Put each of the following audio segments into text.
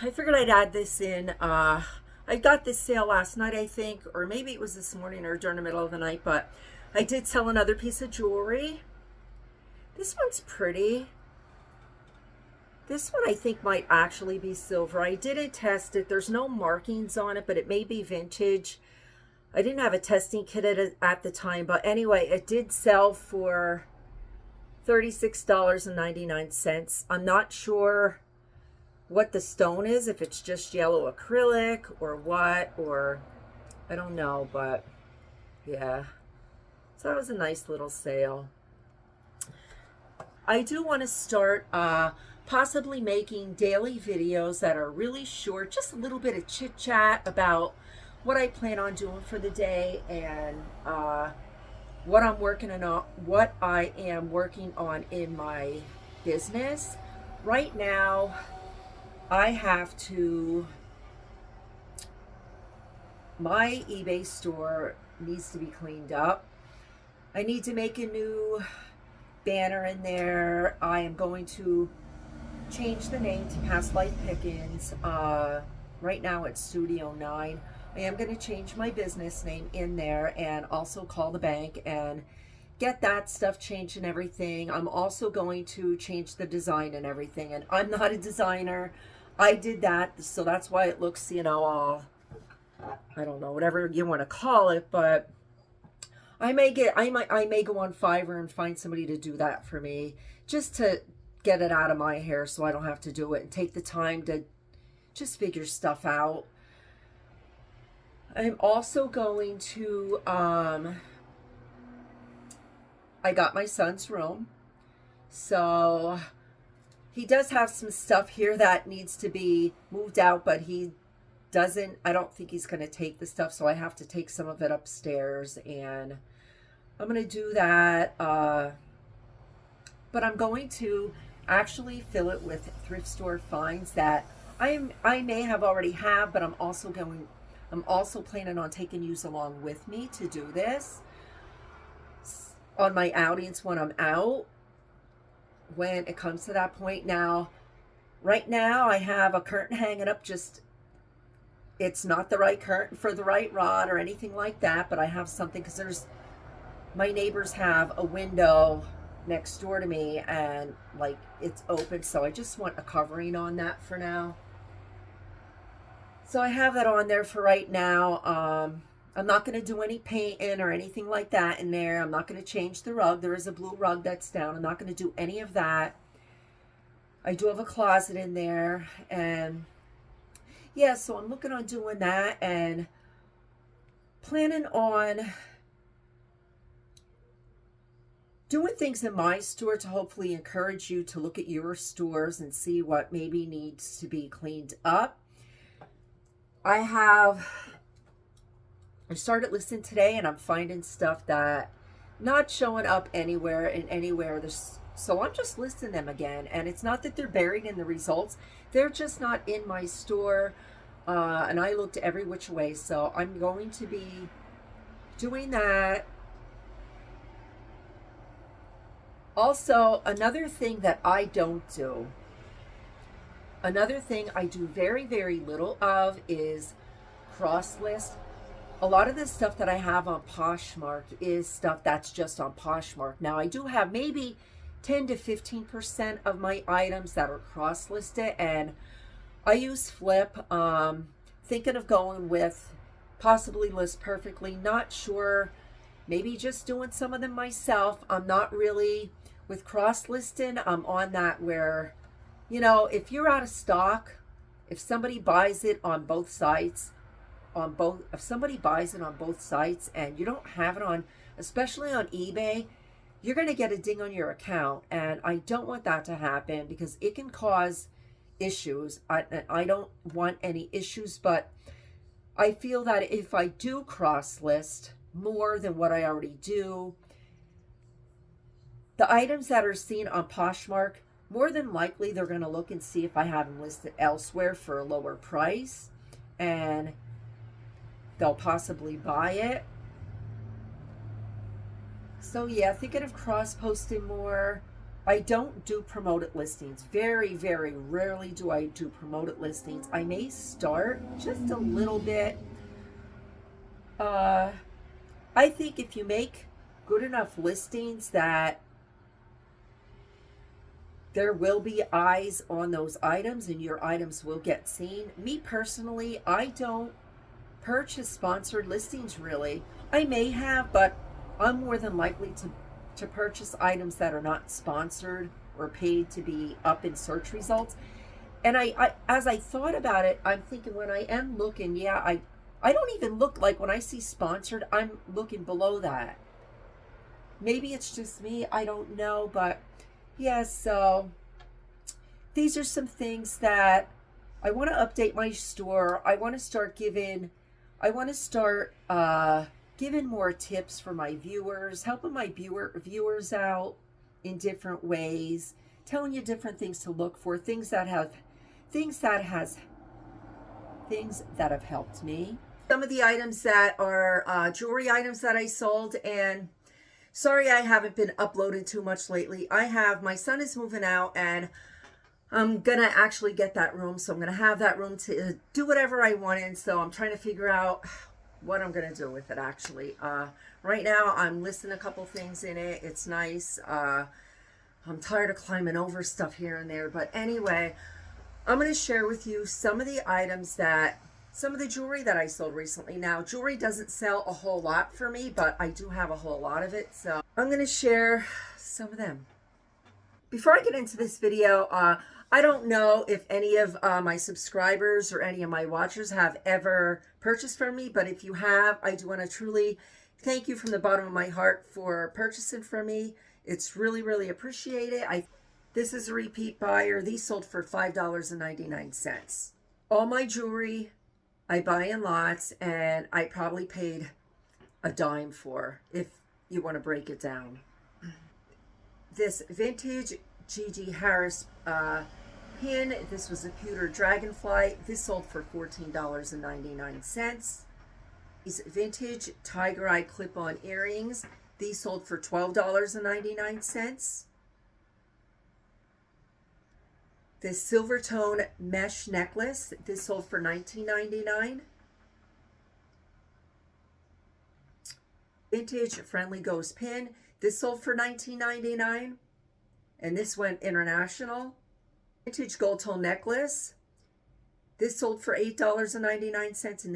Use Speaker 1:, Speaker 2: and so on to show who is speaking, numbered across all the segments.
Speaker 1: I figured I'd add this in. I got this sale last night, I think, or maybe it was this morning or during the middle of the night, but I did sell another piece of jewelry. This one's pretty. This one I think might actually be silver. I didn't test it. There's no markings on it, but it may be vintage. I didn't have a testing kit at the time, but anyway, it did sell for $36.99. I'm not sure what the stone is, if it's just yellow acrylic or what, or I don't know, but yeah. So that was a nice little sale. I do want to start possibly making daily videos that are really short, just a little bit of chit chat about what I plan on doing for the day and what I am working on in my business. Right now, my eBay store needs to be cleaned up. I need to make a new banner in there. I am going to change the name to Past Life Pickins. Right now it's Studio 9. I am going to change my business name in there and also call the bank and get that stuff changed and everything. I'm also going to change the design and everything. And I'm not a designer. I did that, so that's why it looks, all, I don't know, whatever you want to call it, but I may go on Fiverr and find somebody to do that for me, just to get it out of my hair so I don't have to do it and take the time to just figure stuff out. I'm also going to, I got my son's room, so he does have some stuff here that needs to be moved out, but I don't think he's going to take the stuff, so I have to take some of it upstairs, and I'm going to do that. But I'm going to actually fill it with thrift store finds that I may have already have, but I'm also planning on taking you along with me to do this on my outings when I'm out, when it comes to that point. Now, right now I have a curtain hanging up, it's not the right curtain for the right rod or anything like that, but I have something because my neighbors have a window next door to me and it's open, so I just want a covering on that for now. So I have that on there for right now. I'm not going to do any painting or anything like that in there. I'm not going to change the rug. There is a blue rug that's down. I'm not going to do any of that. I do have a closet in there, and yeah, so I'm looking on doing that and planning on doing things in my store to hopefully encourage you to look at your stores and see what maybe needs to be cleaned up. I started listening today, and I'm finding stuff that not showing up anywhere. So I'm just listing them again, and it's not that they're buried in the results. They're just not in my store, and I looked every which way. So I'm going to be doing that. Also, another thing I do very, very little of is cross list. A lot of the stuff that I have on Poshmark is stuff that's just on Poshmark. Now, I do have maybe 10 to 15% of my items that are cross listed, and I use Flip. Thinking of going with possibly List Perfectly, not sure, maybe just doing some of them myself. I'm not really with cross listing. I'm on that where, if you're out of stock, if somebody buys it on both sites, if somebody buys it on both sites and you don't have it on, especially on eBay, you're going to get a ding on your account, and I don't want that to happen because it can cause issues. I don't want any issues, but I feel that if I do cross list more than what I already do, the items that are seen on Poshmark, more than likely they're going to look and see if I have them listed elsewhere for a lower price, and they'll possibly buy it. So yeah, thinking of cross posting more. I don't do promoted listings. Very, very rarely do I do promoted listings. I may start just a little bit. I think if you make good enough listings that there will be eyes on those items and your items will get seen. Me personally, I don't purchase sponsored listings really. I may have, but I'm more than likely to purchase items that are not sponsored or paid to be up in search results. And I as I thought about it, I'm thinking when I am looking, yeah, I don't even look like when I see sponsored, I'm looking below that. Maybe it's just me, I don't know, but yeah, so these are some things that I want to update my store. I want to start giving more tips for my viewers, helping my viewers out in different ways, telling you different things to look for, things that have helped me. Some of the items that are jewelry items that I sold, and sorry I haven't been uploading too much lately. My son is moving out and I'm gonna actually get that room, so I'm gonna have that room to do whatever I want in, so I'm trying to figure out what I'm gonna do with it actually. Right now I'm listing a couple things in it. It's nice. I'm tired of climbing over stuff here and there, but anyway, I'm gonna share with you some of the jewelry that I sold recently. Now, jewelry doesn't sell a whole lot for me, but I do have a whole lot of it, so I'm going to share some of them. Before I get into this video, I don't know if any of my subscribers or any of my watchers have ever purchased from me, but if you have, I do want to truly thank you from the bottom of my heart for purchasing from me. It's really, really appreciated. This is a repeat buyer. These sold for $5.99. All my jewelry I buy in lots, and I probably paid a dime for, if you want to break it down. This vintage G.G. Harris pin, this was a pewter dragonfly. This sold for $14.99. These vintage tiger eye clip-on earrings, these sold for $12.99. This silver tone mesh necklace, this sold for $19.99. Vintage friendly ghost pin, this sold for $19.99. And this went international. Vintage gold tone necklace, this sold for $8.99. And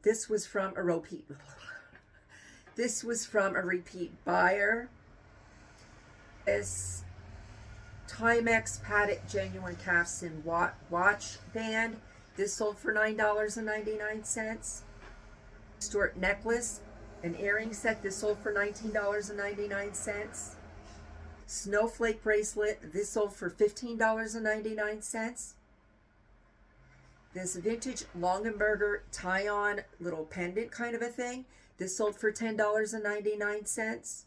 Speaker 1: this was from a repeat. This was from a repeat buyer. This Timex padded genuine calfskin watch band. This sold for $9.99. Stuart necklace, an earring set. This sold for $19.99. Snowflake bracelet. This sold for $15.99. This vintage Longenberger tie-on little pendant kind of a thing. This sold for $10.99.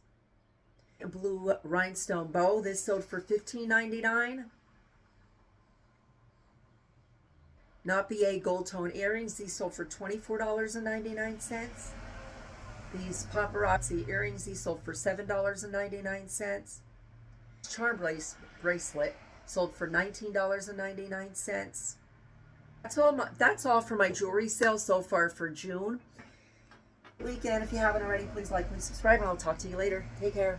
Speaker 1: Blue rhinestone bow, this sold for $15.99. Napier gold tone earrings, these sold for $24.99. These paparazzi earrings, these sold for $7.99. Charm bracelet sold for $19.99. That's all for my jewelry sale so far for June. Weekend, if you haven't already, please like, please subscribe, and I'll talk to you later. Take care.